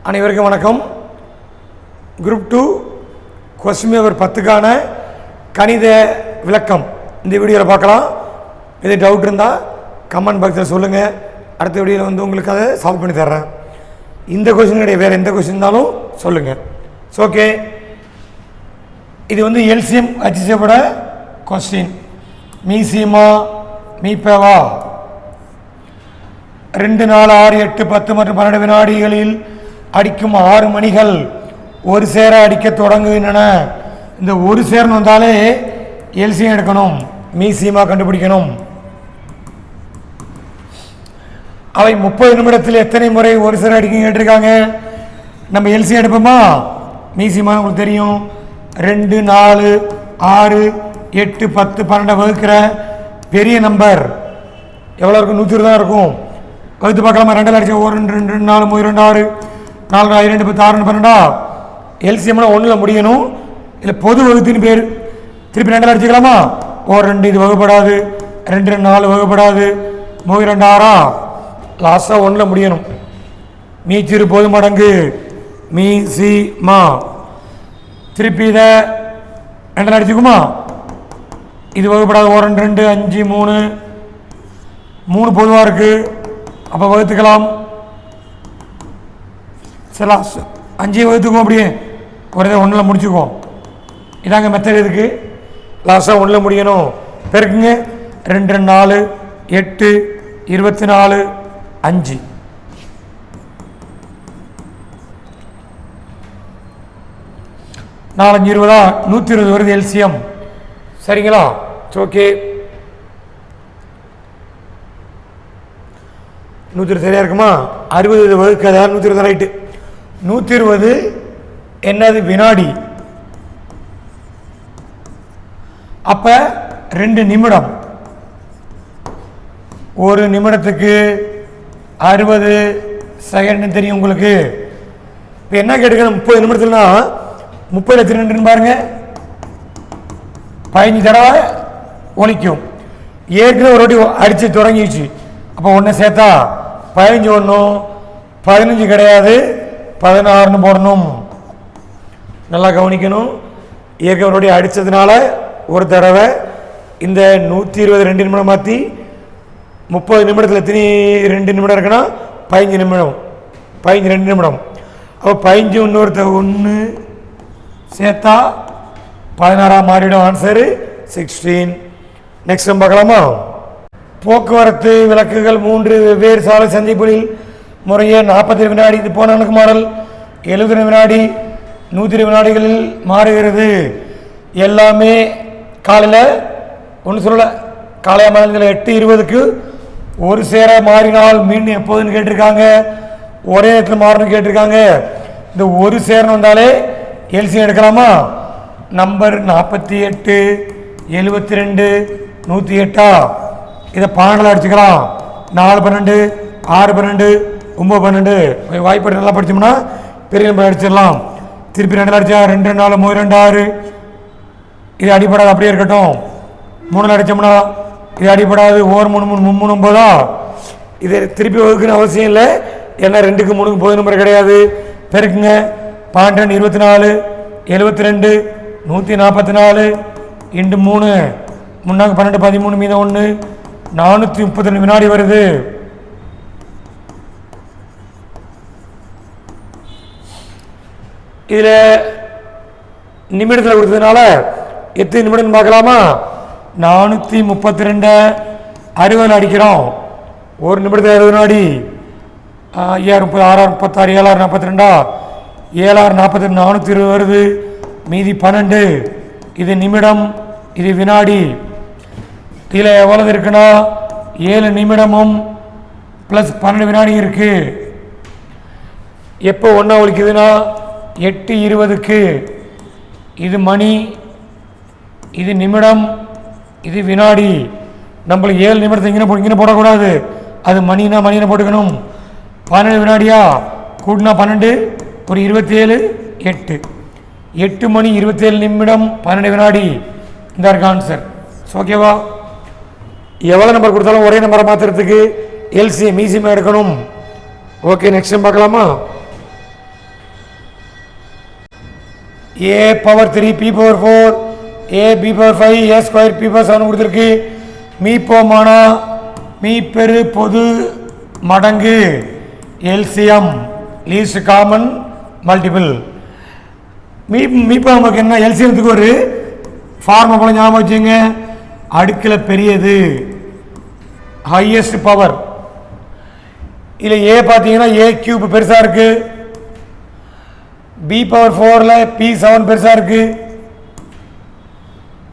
அனைவருக்கும் வணக்கம். Group 2 question paper 10க்கான கணித விளக்கம் இந்த வீடியோவில் பார்க்கலாம். இது டவுட் இருந்தால் கமெண்ட் பாக்ஸில் சொல்லுங்கள். அடுத்த வீடியோவில் உங்களுக்கு அதை சால்வ் பண்ணி தர்றேன். இந்த கொஸ்டின் கிடையாது, வேறு எந்த கொஸ்டின் இருந்தாலும் சொல்லுங்கள். ஓகே, இது எல்சிஎம் ஹச்சிஎஃபோட கொஸ்டின். மீசியமா மீப்பேவா 2, 4, 6, 8, 10 மற்றும் 12 வினாடிகளில் அடிக்கும் 6 மணிகள் ஒரு சேர அடிக்க தொடங்குகின்றன. இந்த ஒரு சேர்னு வந்தாலே எல்சிஎம் எடுக்கணும், மீசியமா கண்டுபிடிக்கணும். அவை 30 நிமிடத்தில் எத்தனை முறை ஒரு சேர அடிக்க கேட்டிருக்காங்க. நம்ம எல்சிஎம் எடுப்போமா? மீசியமா உங்களுக்கு தெரியும். 2, 4, 6, 8, 10, 12 வகுக்கிற பெரிய நம்பர் எவ்வளோ இருக்கும்? 120 தான் இருக்கும். வகுத்து பார்க்கலாமா? 2 அடிச்சா 1, 2, 2, 4, 3, 2, 6, 4, 2, 10, 6, 12. எல்சிஎம்னா 1ல் முடியணும். இல்லை பொது வகுத்தின் பேர். திருப்பி 2 அடிச்சுக்கலாமா? 1, 2 இது வகுப்படாது, 2, 2, 4 வகுப்படாது, 3, 2, 6 லாஸ்ட்டாக 1ல் முடியணும். மீச்சிறு பொது மடங்கு மீ சி மா. திருப்பி இதை 2 அடிச்சுக்குமா? இது வகுப்படாது. 1, 2, 5, 3 3 பொதுவாக இருக்குது. அப்போ வகுத்துக்கலாம். சரி, லாஸ்ட் 5 வகுத்துக்குவோம். அப்படியே ஒரு இதை 1ல் முடிச்சுக்குவோம். இதாங்க மெத்தட். இதுக்கு லாஸ்ட்டாக 1ல் முடியணும். பெருக்குங்க. 2, 4, 8, 24, 5. நாலு 5 20 120 வருது எல்சிஎம். சரிங்களா? ஓகே, 120 சரியா இருக்குமா? 60 வகுக்காத 120 ரைட்டு. 120 என்னது? வினாடி. அப்ப 2 நிமிடம். ஒரு நிமிடத்துக்கு 60 செகண்ட் தெரியும் உங்களுக்கு. இப்போ என்ன கேட்டுக்கணும்? 30 நிமிடத்துலனா 30 எத்தனை நிமிடம் பாருங்க? 15 தடவை ஒலிக்கும். ஏற்கனவே ஒரு வாட்டி அடிச்சு தொடங்கிடுச்சு. அப்போ ஒன்று சேர்த்தா 15 ஒன்றும் 15 கிடையாது, 16ன்னு போடணும். நல்லா கவனிக்கணும். ஏற்கனவே அடித்ததுனால ஒரு தடவை இந்த 120 2 நிமிடம் மாற்றி 30 நிமிடத்தில் எத்தனை 2 நிமிடம் இருக்குன்னா 15 நிமிடம். 15 2 நிமிடம். அப்போ 15 இன்னொருத்த 1 சேர்த்தா 16 மாறிடும். ஆன்சரு 16. நெக்ஸ்ட் நம்ம பார்க்கலாமா? போக்குவரத்து விளக்குகள் 3 வெவ்வேறு சாலை சந்திப்புகளில் முறையே 40 வினாடி, இது போன கணக்கு மாடல் 70 வினாடி, 120 வினாடிகளில் மாறுகிறது. எல்லாமே காலையில் ஒன்று சொல்லலை, காலையா மாநிலத்தில் 8:20க்கு ஒரு சேர மாறினால் மீண்டும் எப்போதுன்னு கேட்டிருக்காங்க. ஒரே இடத்துல மாறணும்னு கேட்டிருக்காங்க. இந்த ஒரு சேரன்னு வந்தாலே எல்சிஎம் எடுக்கலாமா? நம்பர் 48, 72, 108. இதை 12 அடிச்சுக்கலாம். 4, 12, 6, 12, 9, 12. வாய்ப்பு நல்லா படித்தோம்னா பெரிய நம்பர் அடிச்சிடலாம். திருப்பி 2 அடிச்சா 2, 4, 3, 2, 6. இது அடிப்படாது, அப்படியே இருக்கட்டும். 3 அடித்தோம்னா இது அடிப்படாது. 1, 3, 3, 3, 9. இது திருப்பி வகுக்குன்னு அவசியம் இல்லை. ஏன்னா 2க்கு 3க்கு பொது நம்பர் கிடையாது. பெருக்குங்க. 12, 24, 72, 144 இண்டு 3 முன்னாங்க 12, 13 மீதம் 1 432 வினாடி வருது. இதில் நிமிடத்தில் கொடுத்ததுனால எத்தனை நிமிடம் பார்க்கலாமா? 432 60 அடிக்கிறோம். ஒரு நிமிடத்தில் 60 வினாடி. 5, 6, 36, 7, 42, 7, 42, 420 வருது. மீதி 12. இது நிமிடம், இது வினாடி. இதில் எவ்வளவு இருக்குன்னா 7 நிமிடமும் ப்ளஸ் 12 வினாடி இருக்கு. எப்போ ஒன்றா ஒழிக்குதுன்னா 8:20க்கு. இது மணி, இது நிமிடம், இது வினாடி. நம்மளுக்கு 7 நிமிடத்தை இங்கே போடக்கூடாது. அது மணினா மணினை போட்டுக்கணும். 12 வினாடியா கூட்டினா 12 ஒரு 27 8. 8 மணி 27 நிமிடம் 12 வினாடி. இந்த இருக்கு ஆன்சர். ஓகேவா? எவ்வளோ நம்பர் கொடுத்தாலும் ஒரே நம்பரை மாற்றுறதுக்கு எல்சிஎம் ஈஸியாக எடுக்கணும். ஓகே, நெக்ஸ்ட் டைம் பார்க்கலாமா? a power 3 p power 4 a b power 5 a square p power 7 கொடுத்திருக்கு. மீப்போமானா மீ பெரு பொது மடங்கு எல்சிஎம் லீஸ்ட் காமன் மல்டிபிள். மீப்போ நமக்கு என்ன எல்சிஎம்த்துக்கு ஒரு ஃபார்முலா போல ஞாபகம் வச்சுங்க. அடுக்கில் பெரியது ஹையஸ்ட் பவர். இதில் ஏ பார்த்தீங்கன்னா ஏ கியூப் பெருசாக இருக்கு, பி பவர் 4ல் P7 பெருசாக இருக்கு.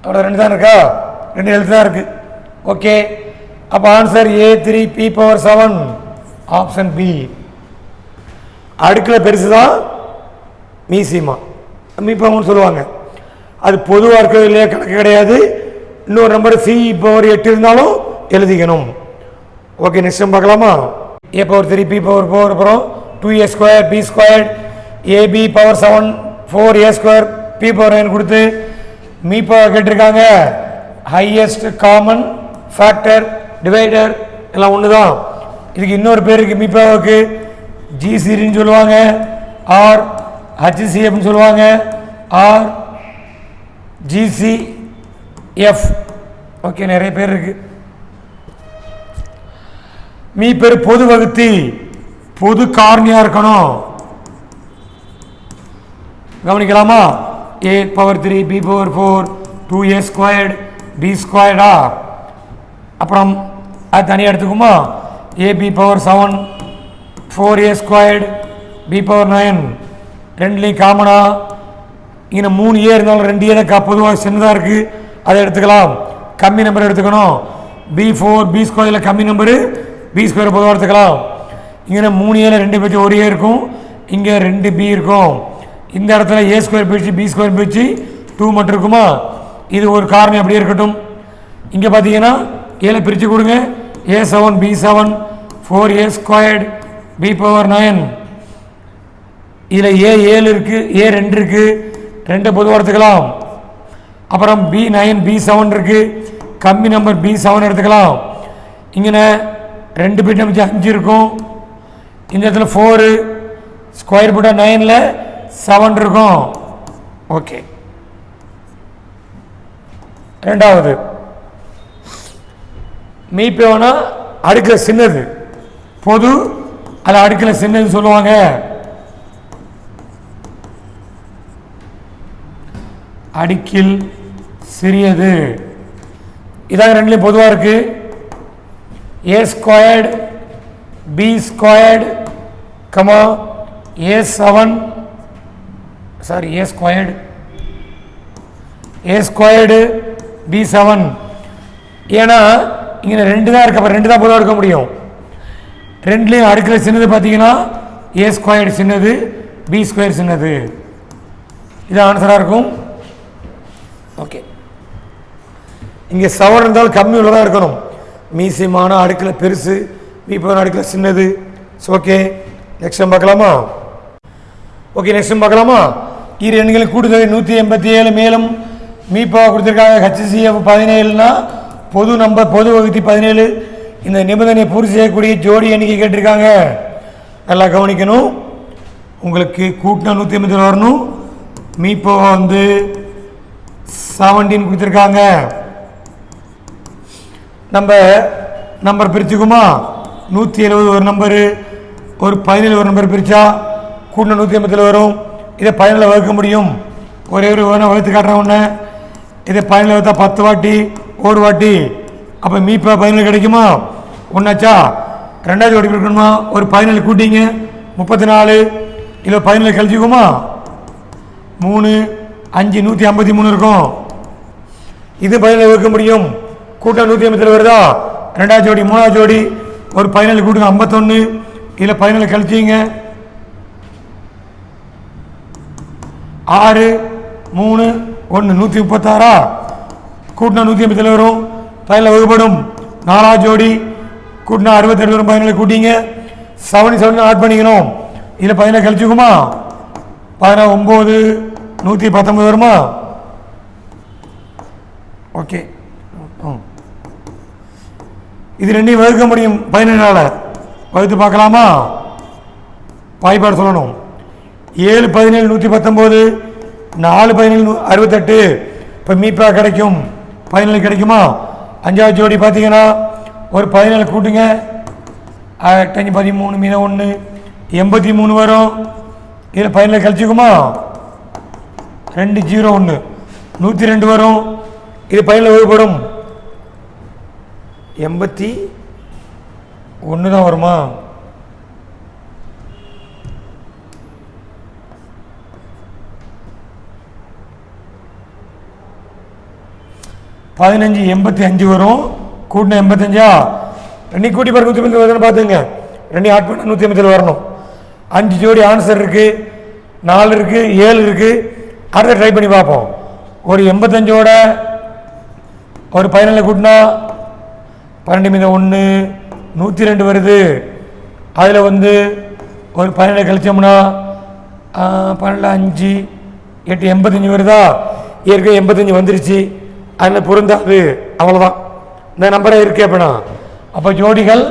அவ்வளோ 2 தான் இருக்கா, 2 எழுத்து தான் இருக்கு. ஓகே, அப்போ answer A3 P power 7 option B. அடுக்கில் பெருசு தான் மீசிமா மீப்பவன்னு சொல்லுவாங்க. அது பொதுவாக இருக்கிறது இல்லையா, கணக்கு கிடையாது. இன்னொரு நம்பர் C பவர் 8 இருந்தாலும் எழுதிக்கணும். ஓகே, நெக்ஸ்ட் பார்க்கலாமா. A power 3 P power 4 அப்புறம் 2A square B squared AB power 7 4A square P power 9 கொடுத்து மீப்பா கேட்டிருக்காங்க. ஹையஸ்ட் காமன் ஃபேக்டர் டிவைடர் எல்லாம் ஒன்று தான். இதுக்கு இன்னொரு பேருக்கு மீப்பாவுக்கு ஜிசின்னு சொல்லுவாங்க, ஆர் ஹச்சிசிஎஃப்னு சொல்லுவாங்க, ஆர் ஜிசிஎஃப். ஓகே, நிறைய பேர் இருக்கு. மீ பேர் பொது வகுத்தி பொது காரணியா இருக்கணும். கவனிக்கலாமா. a power 3 b power 4 2a squared b squared அப்புறம் அது தனியாக எடுத்துக்குமா. ab power 7 4a squared b power 9 ரெண்டுலேயும் காமனா. இங்கே 3a இருந்தாலும் 2a தான் பொதுவாக சின்னதாக இருக்குது, அதை எடுத்துக்கலாம். கம்மி நம்பர் எடுத்துக்கணும். b4 b ஸ்கொயரில் கம்மி நம்பரு b ஸ்கொயர் பொதுவாக எடுத்துக்கலாம். இங்கே 3a 2 பேச்சு ஒரு a இருக்கும், இங்கே 2b இருக்கும். இந்த இடத்துல a ஸ்கொயர் பிரிச்சு b ஸ்கொயர் பிரிச்சு 2 மட்டும் இருக்குமா. இது ஒரு காரணம் அப்படியே இருக்கட்டும். இங்கே பார்த்தீங்கன்னா ஏல பிரித்து கொடுங்க. a7 b7 4a squared b power 9. இதில் a7 இருக்குது, a2 இருக்குது, 2 பொதுவாக எடுத்துக்கலாம். அப்புறம் b9 b7 இருக்குது, கம்மி நம்பர் b7 எடுத்துக்கலாம். இங்கே 2 பிட் நமக்கு 5 இருக்கும். இந்த இடத்துல 4 ஸ்கொயர் போட்டால் 9ல் 7 இருக்கும். ஓகே, ரெண்டாவது மீப்பேவனா அடுக்கில் சின்னது பொது, அது அடுக்கில் சின்னது சொல்லுவாங்க. அடுக்கில் சிறியது இதான் ரெண்டுலேயும் பொதுவாக இருக்கு. a squared b squared comma a7 sorry a squared b7. ஏன்னா இங்கே 2 தான் இருக்கு, அப்போ 2 தான் பொதுவாக எடுக்க முடியும். ரெண்டுலேயும் அடுக்கில் சின்னது பார்த்தீங்கன்னா a ஸ்கொயர்டு சின்னது, b ஸ்கொயர் சின்னது. இது ஆன்சராக இருக்கும். ஓகே, இங்கே 7 இருந்தாலும் கம்மி உள்ளதாக இருக்கணும். மீசியமான அடுக்கில் பெருசு, மீப்பான அடுக்கில் சின்னது. ஓகே, நெக்ஸ்ட் பார்க்கலாமா. ஓகே, நெக்ஸ்ட் பார்க்கலாமா. இரு எண்களின் கூட்டுத்தொகை 187, மேலும் மீப்பாவை கொடுத்துருக்காங்க. HCF 17னா பொது நம்பர் பொது வகுத்தி 17. இந்த நிபந்தனை பூர்த்தி செய்யக்கூடிய ஜோடி எண்ணிக்கை கேட்டிருக்காங்க. நல்லா கவனிக்கணும். உங்களுக்கு கூட்டினா 187 வரணும். மீப்பாவை 17 கொடுத்துருக்காங்க. நம்ம நம்பர் பிரிச்சுக்குமா. 170 ஒரு நம்பரு, ஒரு 17 ஒரு நம்பர் பிரித்தா கூட்டின 180 வரும். இதை 17 வகுக்க முடியும். ஒரே ஒரு வகுத்து காட்டுறேன் ஒன்று. இதை 17 வகுத்தா 10 வாட்டி ஒரு வாட்டி. அப்போ மீப்பா 17 கிடைக்குமா. ஒன்றாச்சா. ரெண்டாவது வாட்டி இருக்கணுமா. ஒரு 17 கூட்டிங்க 34. இதில் 17 கழிச்சுக்குமா. 3 5 153 இருக்கும். இது 17 வகுக்க முடியும். கூட்டம் 180 வருதா. ரெண்டாவது ஜோடி மூணாவது ஜோடி ஒரு 17 கூட்டுங்க 51. இதில் 17 கழிச்சிங்க 6 3 1 136. கூட்டினா 180 வரும். 17 வகுப்படும். நாலாவது ஜோடி கூட்டினா 67 வரும். 17 கூட்டிங்க 77 ஆட் பண்ணிக்கணும். இதில் 17 கழிச்சுக்குமா. 19 119 வருமா. ஓகே, இது ரெண்டையும் வகுக்க முடியும் 17 வகுத்து பார்க்கலாமா. வாய்ப்பாடு சொல்லணும். 7 17 119. 4 17 68. இப்போ மீப்பா கிடைக்கும் 17 கிடைக்குமா? 5வது ஜோடி பார்த்தீங்கன்னா ஒரு 17 கூட்டுங்க, 8 13 மீதம் 1 83 வரும். இதில் 17 கழிச்சுக்குமா? 2 0 1 102 வரும். இது 17 வகுப்படும் 81 தான் வருமா? பதினஞ்சு 85 வரும். கூட்டின 85 ரெண்டையும் கூட்டி பாரு 150 வருதுன்னு பார்த்துங்க. ரெண்டையும் ஆட் பண்ண 157 வரணும். 5 ஜோடி ஆன்சர் இருக்கு, 4 இருக்கு, 7 இருக்கு. அடுத்த ட்ரை பண்ணி பார்ப்போம். ஒரு 85ஓட ஒரு 17 கூட்டினா 12 மீதம் 1 102 வருது. அதில் வந்து ஒரு 17 கழிச்சோம்னா 12 5 8 85 வருதா? ஏற்கனவே 85 வந்துருச்சு, அதில் பொருந்தாது, அவ்வளோதான். இந்த நம்பரை இருக்கு அப்படின்னா அப்போ ஜோடிகள்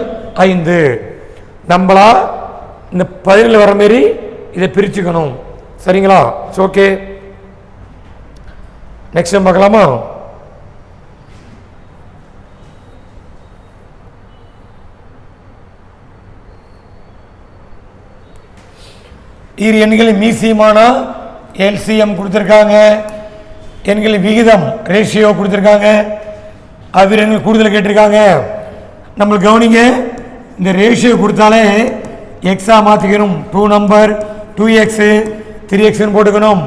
5. நம்மளா இந்த 17 வர மாரி இதை பிரிச்சுக்கணும். சரிங்களா? ஓகே, நெக்ஸ்ட் டைம் பார்க்கலாமா? இரு எண்களின் மீசியமானா எல்சிஎம் கொடுத்துருக்காங்க, எண்களின் விகிதம் ரேஷியோ கொடுத்துருக்காங்க, அது எண்கள் கூடுதல் கேட்டிருக்காங்க. நம்மளுக்கு கவனிங்க, இந்த ரேஷியோ கொடுத்தாலே எக்ஸா மாற்றிக்கணும். 2 நம்பர் 2x 3xன்னு போட்டுக்கணும்.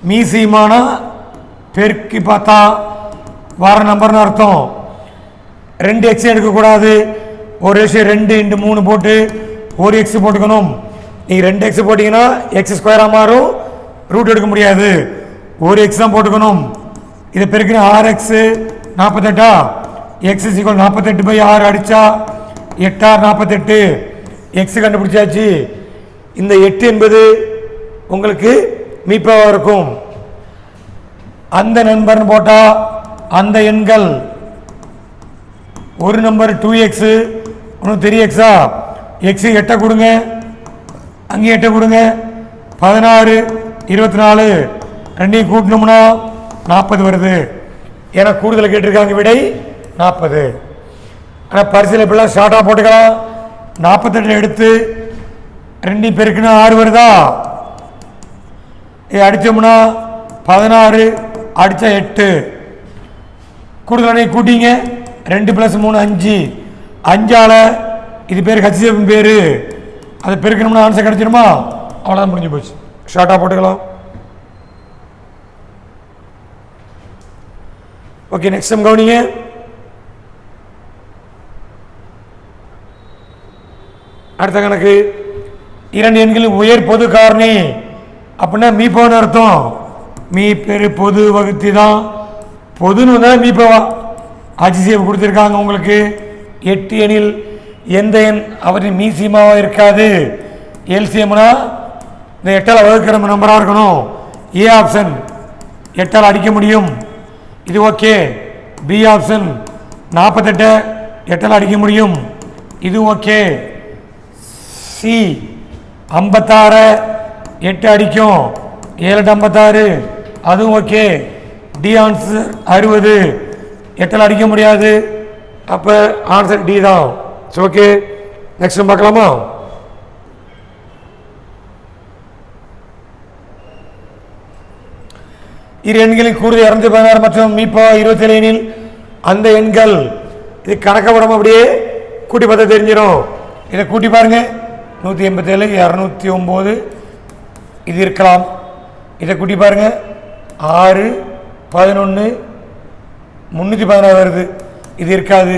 மீசியமானா பெருக்கி பார்த்தா வர நம்பர்னு அர்த்தம். 2x எடுக்கக்கூடாது. ஒரு ரேஷியோ 2 × 3 போட்டு 1x போட்டுக்கணும். நீங்கள் 2x போட்டிங்கன்னா x ஸ்கொயராக மாறும், ரூட் எடுக்க முடியாது. 1x தான் போட்டுக்கணும். இதை பெருக்கின 6x 48. x = 48/6 அடித்தா 8 48. x கண்டுபிடிச்சாச்சு. இந்த 8 என்பது உங்களுக்கு மீப்பாக இருக்கும். அந்த நம்பர்னு போட்டால் அந்த எண்கள் ஒரு நம்பர் 2x ஒன்று 3x x 8 கொடுங்க, அங்கே 8 கொடுங்க, 16 24 ரெண்டையும் கூட்டணும்னா 40 வருது. ஏன்னா கூடுதல் கேட்டிருக்காங்க, விடை 40. ஆனால் பரிசில் இப்படிலாம் ஷார்ட்டாக போட்டுக்கலாம். 48 எடுத்து ரெண்டையும் பெருக்குன்னா 6 வருதா? அடித்தோம்னா 16 அடித்தா 8. கூடுதல் கூட்டிங்க 2 + 3 5. 5ஆல் இது பேர் ஹச்சிஎஃப் பேர், அதை பெருக்கணும்னா ஆன்சர் கிடைச்சிருமா? அவ்வளோதான், முடிஞ்சு போச்சு. ஷார்ட்டாக போட்டுக்கலாம். ஓகே, நெக்ஸ்ட் டைம் கவனிங்க. அடுத்த கணக்கு, 2 எண்களின் உயர் பொது காரணி அப்படின்னா மீப்போன்னு அர்த்தம். மீ பெரு பொது வகுத்தி தான். பொதுன்னு வந்தால் மீப்பவா. ஹச்சிஎஃப் கொடுத்துருக்காங்க உங்களுக்கு. 8 எண்ணில் எந்த எண் அவரின் மீசியமாக இருக்காது? எல்சிஎம்னா இந்த 8ஆல் வகுக்கிற நம்பராக இருக்கணும். ஏ ஆப்ஷன் 8ஆல் அடிக்க முடியும், இது ஓகே. பி ஆப்ஷன் 48 8ஆல் அடிக்க முடியும், இது ஓகே. சி 56 8 அடிக்கும், 7 56 அதுவும் ஓகே. டி ஆன்சர் 60 8ஆல் அடிக்க முடியாது, அப்போ ஆன்சர் டி தான். ஓகே, நெக்ஸ்ட் பார்க்கலாமா? இரு எண்களின் கூடுதல் 216 மற்றும் மீப்பா 27 எண்ணில் அந்த எண்கள், இது கணக்க விடாம அப்படியே கூட்டி பார்த்தா தெரிஞ்சிடும். இதை கூட்டி பாருங்க. 187 209 இது இருக்கலாம். இதை கூட்டி பாருங்க. 6 11 316 வருது, இது இருக்காது.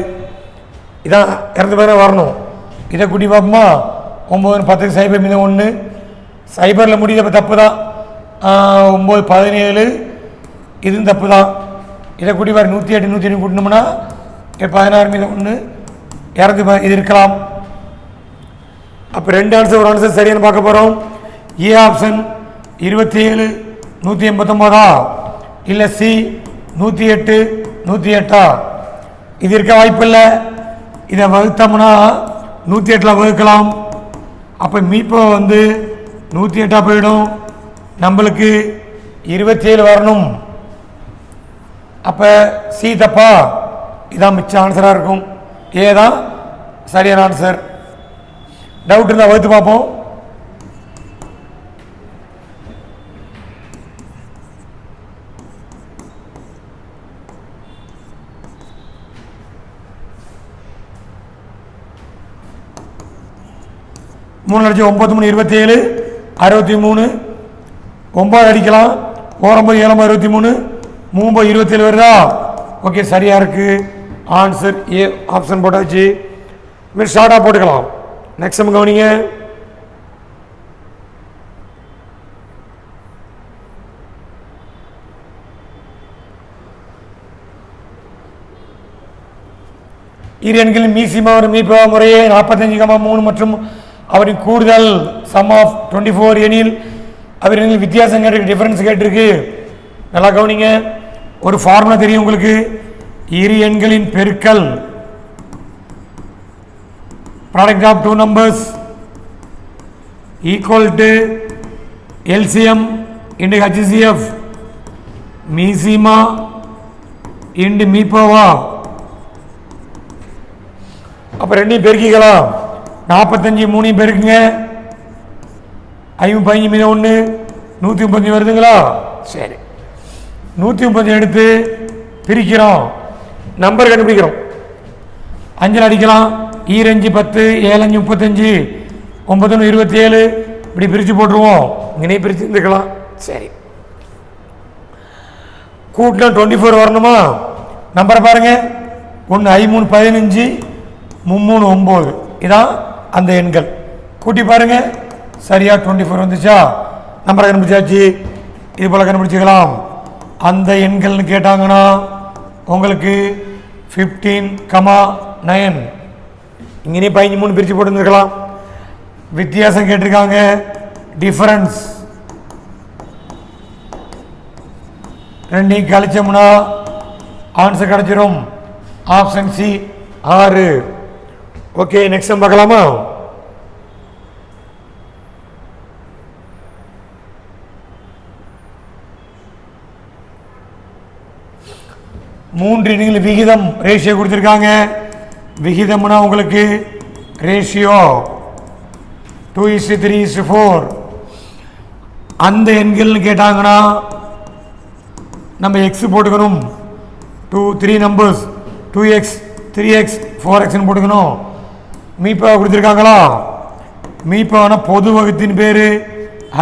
இதான் 216 வரணும். இதை கூட்டி பார்ப்போமா? 9 10 சைபர் மீது 1 சைபரில் முடியுது, தப்பு தான். 9 17 இதுவும் தப்பு தான். இதை கூட்டி பாரு. 108 108 கூட்டணும்னா 16 மீது 1 200 இது இருக்கலாம். அப்போ 2 ஆன்சர் ஒரு ஆன்சர் சரியான பார்க்க போகிறோம். ஏ ஆப்ஷன் 27 189 இல்லை சி 108 108 இது இருக்க வாய்ப்பில்லை. இதை வகுத்தோம்னா 108 வகுக்கலாம். அப்போ மீப்போ வந்து 108 போயிடும். நம்மளுக்கு 27 வரணும். அப்போ சி தப்பா, இதான் மிச்ச ஆன்சராக இருக்கும். ஏ தான் சரியான ஆன்சர். டவுட் இருந்தால் வகுத்து பார்ப்போம். மூணு லட்சம் 9 3 27 63 9 அடிக்கலாம். 9 7 23 3 27 வருதா? ஓகே, சரியா இருக்கு. ஆன்சர் ஏ ஆப்ஷன் போட்டாச்சு. ஷார்ட்டாக போட்டுக்கலாம். நெக்ஸ்ட் நம்ம கவனிங்க. இரு எண்களின் மீசிமா மீப்பா முறையே 45,3 மற்றும் அவரின் கூடுதல் சம் ஆஃப் 24 எனில் அவரின் வித்தியாசம் கேட்டிருக்கு, டிஃபரன்ஸ் கேட்டிருக்கு. நல்லா கவனிங்க. ஒரு ஃபார்முலா தெரியும் உங்களுக்கு. இரு எண்களின் பெருக்கல் product of two numbers equal to LCM into HCF மீசிமா இன்டு மீப்போவா. அப்போ ரெண்டையும் பெருக்கிக்கலாம். 45 3 பெருக்குங்க. 55 மீது 1 135 வருதுங்களா? சரி, 135 எடுத்து பிரிக்கிறோம். நம்பர் கண்டுபிடிக்கிறோம். 5 அடிக்கலாம். 2 5 10 7 5 35 9 27 இப்படி பிரித்து போட்டுருவோம். இங்கே பிரித்து இருந்துக்கலாம். சரி, கூட்டில் 24 வரணுமா? நம்பரை பாருங்க. 1 I3 15 3 9 இதான் அந்த எண்கள். கூட்டி பாருங்க. சரியா 24 வந்துச்சா? நம்பரை கண்டுபிடிச்சாச்சு. இது போல கண்டுபிடிச்சிக்கலாம். அந்த எண்கள்னு கேட்டாங்கன்னா உங்களுக்கு 15,9 இங்கே 13 பிரித்து போட்டுருக்கலாம். வித்தியாசம் கேட்டிருக்காங்க, டிஃபரன்ஸ். ரெண்டையும் கழிச்சோம்னா ஆன்சர் கிடைச்சிரும். Option C 6. ஓகே, நெக்ஸ்ட் பார்க்கலாமா? மூன்று எண்கள் விகிதம் ரேஷியோ கொடுத்துருக்காங்க. விகிதம்னா உங்களுக்கு ரேஷியோ 2:3:4. அந்த எண்கள்னு கேட்டாங்கன்னா நம்ம எக்ஸ் போட்டுக்கணும். 2 3 நம்பர்ஸ் 2x 3x 4x போட்டுக்கணும். மீப்பா கொடுத்துருக்காங்களா? மீப்பான பொது வகுத்தின் பேர்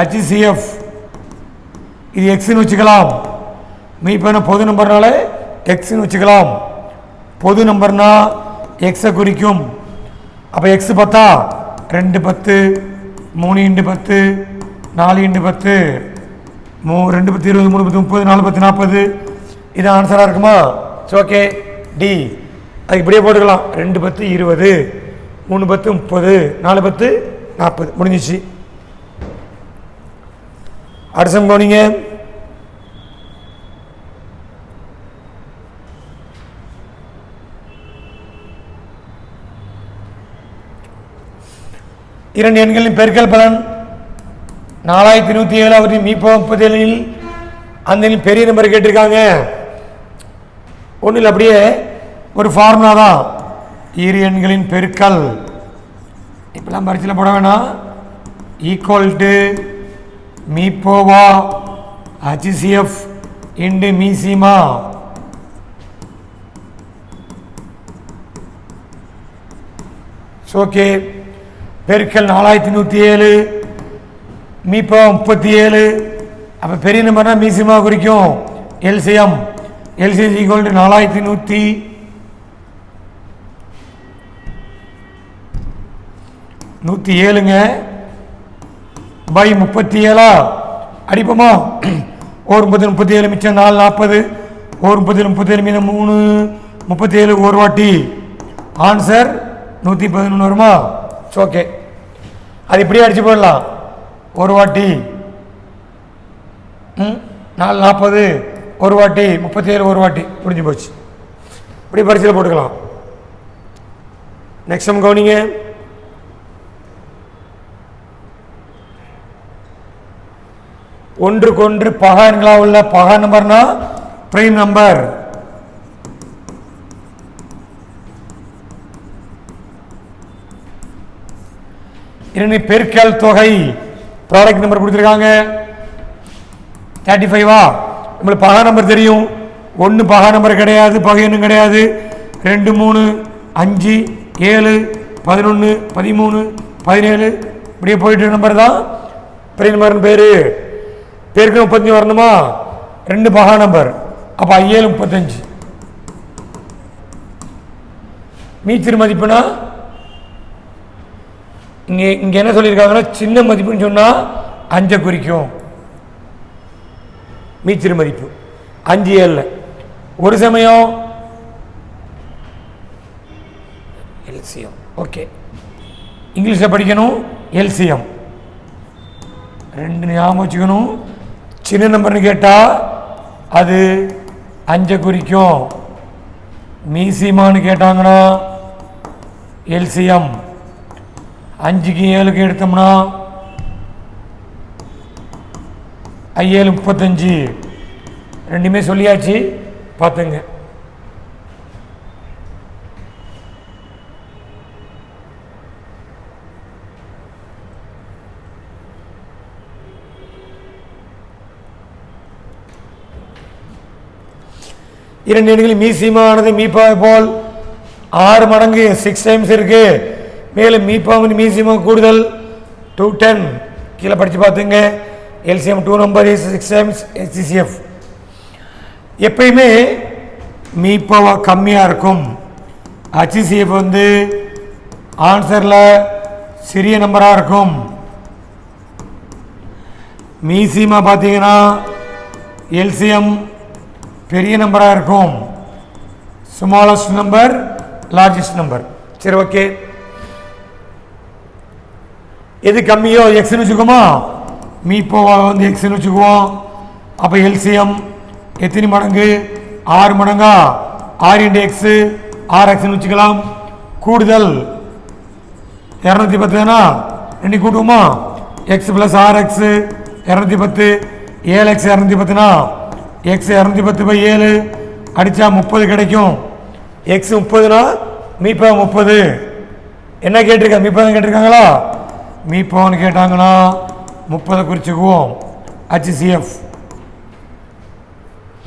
HCF. இது எக்ஸ்ன்னு வச்சுக்கலாம். மீப்பான பொது நம்பர்னால எக்ஸ்ன்னு வச்சுக்கலாம். பொது நம்பர்னா எக்ஸை குறிக்கும். அப்போ எக்ஸ் 10 2 10 3 × 10 4 × 10 2 10 20 3 10 30 4 10 40 இது ஆன்சராக இருக்குமா? Okay, D. அது இப்படியே போட்டுக்கலாம். 2 10 20 3 10 30 4 10 40 முடிஞ்சிச்சு. அடுத்த கவனிங்க. இரண்டு எண்களின் பெருக்கல் பலன் 4107. அவற்றின் மீப்போ 37 அந்த பெரிய நம்பர் கேட்டிருக்காங்க. ஒன்றில் அப்படியே ஒரு ஃபார்முலா தான். இரு எண்களின் பெருக்கல் இப்பெல்லாம் பரிசீலனை போட வேணாம். ஈக்குவல் டு மீப்போவா HCF இன்டு மீசிமா. ஓகே, பெருக்கல் 4107 மீப்பா 37. அப்போ பெரிய நம்பர்னா மீசிமா குறிக்கும். எல்சிஎம் ஈக்குவல் டு 4107ங்க பை 37 அடிப்போமா? 1 30 37 மிச்சம் 4 40 1 30 37 மீது 3 37 ஒரு வாட்டி ஆன்சர் 111 வருமா? ஓகே, அது இப்படியே அடிச்சு போடலாம். ஒரு வாட்டி 4 40 ஒரு வாட்டி 37 ஒரு வாட்டி முடிஞ்சு போச்சு. இப்படி பரிசீலனை போட்டுக்கலாம். நெக்ஸ்ட் நம்ம கவனிங்க. ஒன்றுக்கொன்று பகா எண்களாக உள்ள பகா நம்பர்னா பிரைம் நம்பர். இரண்டு பெருக்கல் தொகை ப்ராடக்ட் நம்பர் கொடுத்துருக்காங்க 35. நம்மளுக்கு பகா நம்பர் தெரியும். 1 பகா நம்பர் கிடையாது, பகை எண்ணும் கிடையாது. 2 3 5 7 11 13 17 இப்படியே போயிட்டு நம்பர் தான் பெரிய நம்பர்னு பேர். பேருக்கு 35 வரணுமா? 2 பகா நம்பர், அப்போ 7 35. மீச்சிறு மதிப்புனா இங்கே என்ன சொல்லியிருக்காங்கன்னா சின்ன மதிப்புன்னு சொன்னால் 5 குறிக்கும். மீச்சிறு மதிப்பு 5 7. ஒரு சமயம் எல்சிஎம். ஓகே, இங்கிலீஷில் படிக்கணும். எல்சிஎம் 2 ஞாபகம் வச்சுக்கணும். சின்ன நம்பர்னு கேட்டால் அது 5 குறிக்கும். மீசிமான்னு கேட்டாங்கன்னா எல்சிஎம் 5க்கு 7க்கு எடுத்தோம்னா 7 35. ரெண்டுமே சொல்லியாச்சு, பார்த்துங்க. இரண்டு எண்களில் மீசிமானது மீப்பா போல் 6 மடங்கு 6 டைம்ஸ் இருக்கு. மேலும் மீப்பாவின் மீசிமா கூடுதல் 210. கீழே படித்து பார்த்துங்க. LCM 2 number is 6 times HCF. எப்பயுமே மீப்பாவா கம்மியாக இருக்கும். HCF வந்து ஆன்சரில் சிறிய நம்பராக இருக்கும். மீசிமா பார்த்தீங்கன்னா எல்சிஎம் பெரிய நம்பராக இருக்கும். Smallest number largest number. சரி, ஓகே. எது கம்மியோ எக்ஸ்னு வச்சுக்கோமா, மீப்போவா வந்து எக்ஸ்னு வச்சுக்குவோம். அப்போ எல்சிஎம் எத்தனை மடங்கு? 6 மடங்கா? 6 × X 6Xன்னு வச்சுக்கலாம். கூடுதல் 210 தானா, 2 கூட்டுவோமா? X + 6X 210. 7X 210னா X 210/7 அடித்தா 30 கிடைக்கும். X 30னா மீப்பா 30. என்ன கேட்டிருக்காங்க? மீப்பா கேட்டிருக்காங்களா? மீப்பான்னு கேட்டாங்கன்னா 30 குறிச்சுக்குவோம். HCF.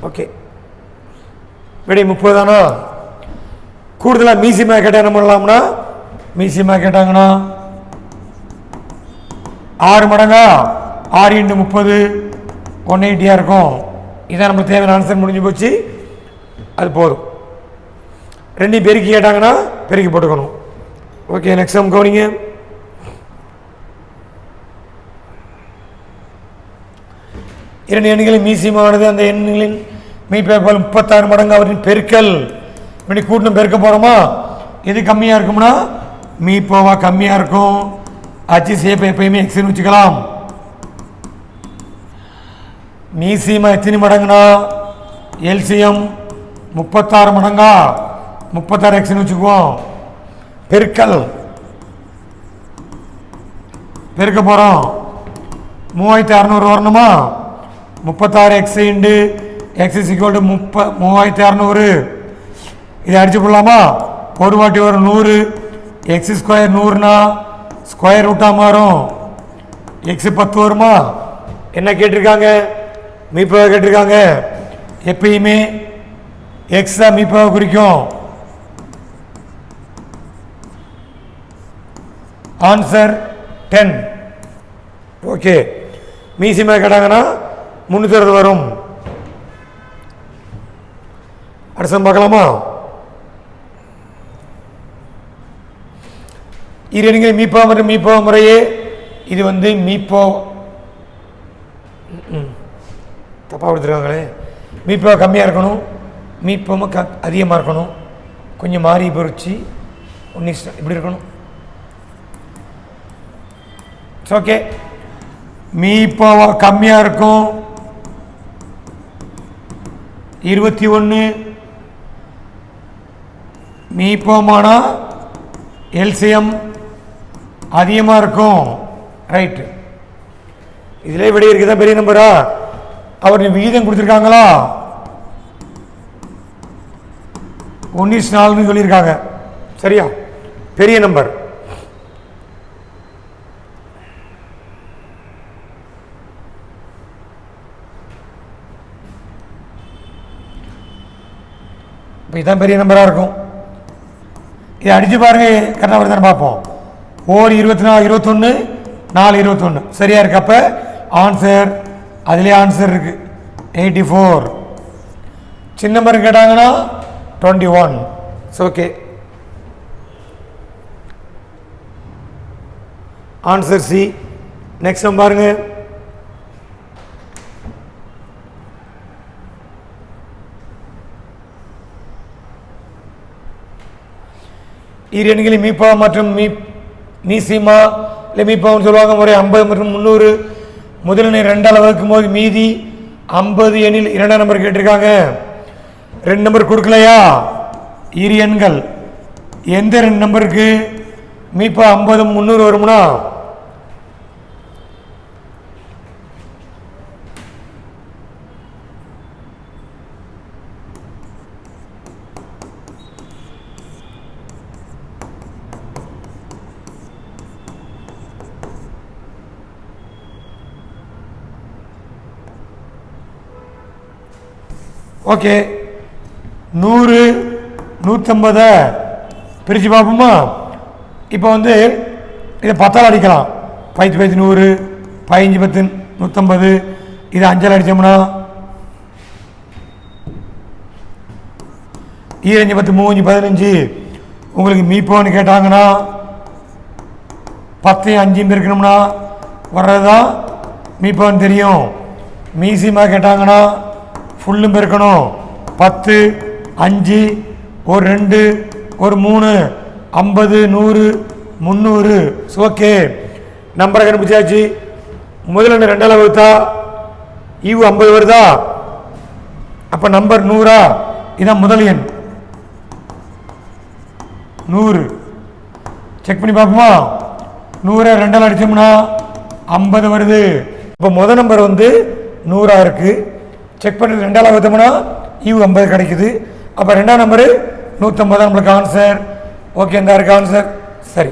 ஓகே, விடை 30 தானா? கூடுதலாக மீசிமா கேட்டால் என்ன பண்ணலாம்னா, மீசிமா கேட்டாங்கன்னா 6 மடங்கா? 6 × 30 180 இருக்கும். இதான் நமக்கு தேவையான ஆன்சர். முடிஞ்சு போச்சு, அது போதும். ரெண்டையும் பெருக்கி கேட்டாங்கன்னா பெருக்கி போட்டுக்கணும். ஓகே, நெக்ஸ்ட் டைம் கவனிங்க. இரண்டு எண்களின் மீசியமானது அந்த எண்களின் மீப்பேப்பால் 36 மடங்கு அவற்றின் பெருக்கல். இப்படி கூட்டணும் பெருக்க போகிறோமா? எது கம்மியாக இருக்கும்னா மீப்போவா கம்மியாக இருக்கும். HCF எப்பயுமே எக்ஸ்னு வச்சுக்கலாம். மீசிமா எத்தனை மடங்குனா எல்சிஎம் 36 மடங்கா? 36 எக்ஸ்னு வச்சுக்குவோம். பெருக்கல் பெருக்க போகிறோம். 3600 வரணுமா? 36x × X = 3600. இதை அடிச்சு போடலாமா? ஒரு வாட்டி வரும் 100. X² 100னா ஸ்கொயர் ரூட்டாக மாறும். X 10 வருமா? என்ன கேட்டிருக்காங்க? மீப்பாவை கேட்டிருக்காங்க. எப்பயுமே X தான் மீப்பாவை குறிக்கும். ஆன்சர் 10. ஓகே, மீசிமா கேட்டாங்கன்னா 360 வரும். அடுத்த பார்க்கலாமா? இரு மீப்பா மற்றும் மீப்பா முறையே. இது வந்து மீப்போ தப்பாக கொடுத்துருக்காங்களே. மீப்பா கம்மியாக இருக்கணும், மீப்பமும் அதிகமாக இருக்கணும். கொஞ்சம் மாறி பொறிச்சு இப்படி இருக்கணும். ஓகே, மீப்போவா கம்மியாக இருக்கும் 21. மீப்போமானா எல்சிஎம் அதிகமாக இருக்கும். ரைட்டு. இதிலே விடை இருக்குதான் பெரிய நம்பரா? அவர் விகிதம் கொடுத்துருக்காங்களா? 1:4 சொல்லியிருக்காங்க. சரியா? பெரிய நம்பர். இப்போ இதுதான் பெரிய நம்பராக இருக்கும். இதை அடித்து பாருங்க, கரெக்டாக வருதான்னு பார்ப்போம். 24 21 4 21 சரியா இருக்கு. அப்போ ஆன்சர் அதிலே ஆன்சர் இருக்கு 84. சின்ன நம்பர் கேட்டாங்கன்னா 21. Okay, answer C. நெக்ஸ்ட் நம்ம பாருங்க. இரு எண்களில் மீப்பா மற்றும் மீசிமா இல்லை மீப்பான்னு சொல்லுவாங்க. முறை 50 மற்றும் 300 முதலினை 2ஆல் வகுக்கும் போது மீதி 50 எண்ணில் 2ஆம் நம்பர் கேட்டிருக்காங்க. 2 நம்பர் கொடுக்கலையா? இரு எண்கள் எந்த 2 நம்பருக்கு மீப்பா 50 300 வரும்னா ஓகே. 100 150 பிரித்து பார்ப்போமா? இப்போ வந்து இதை 10ஆல் அடிக்கலாம். 5 100 15 10 150. இதை 5ஆல் அடித்தோம்னா 25 10 3 15. உங்களுக்கு மீப்போன்னு கேட்டாங்கன்னா 10 5 இருக்கணும்னா வர்றதுதான் மீப்போன்னு தெரியும். மீசிமா கேட்டாங்கன்னா ஃபுல்லும் இருக்கணும். 10 5 ஒரு 2 ஒரு 3 50 100 300. ஓகே, நம்பரை கண்டுபிடிச்சாச்சு. முதல்ல 2ஆல் வகுத்தா ஈவு 50 வருதா? அப்போ நம்பர் 100ஆ? இதான் முதல் எண் 100. செக் பண்ணி பார்ப்போமா? 100 2ஆல் அடித்தோம்னா 50 வருது. இப்போ முதல் நம்பர் வந்து 100ஆக இருக்குது. செக் பண்ணி 2ஆல் வகுத்தோம்னா ஈவு 50 கிடைக்குது. அப்போ 2ஆம் நம்பரு 150 நம்மளுக்கு ஆன்சர். ஓகே, இந்த இருக்கு ஆன்சர். சரி.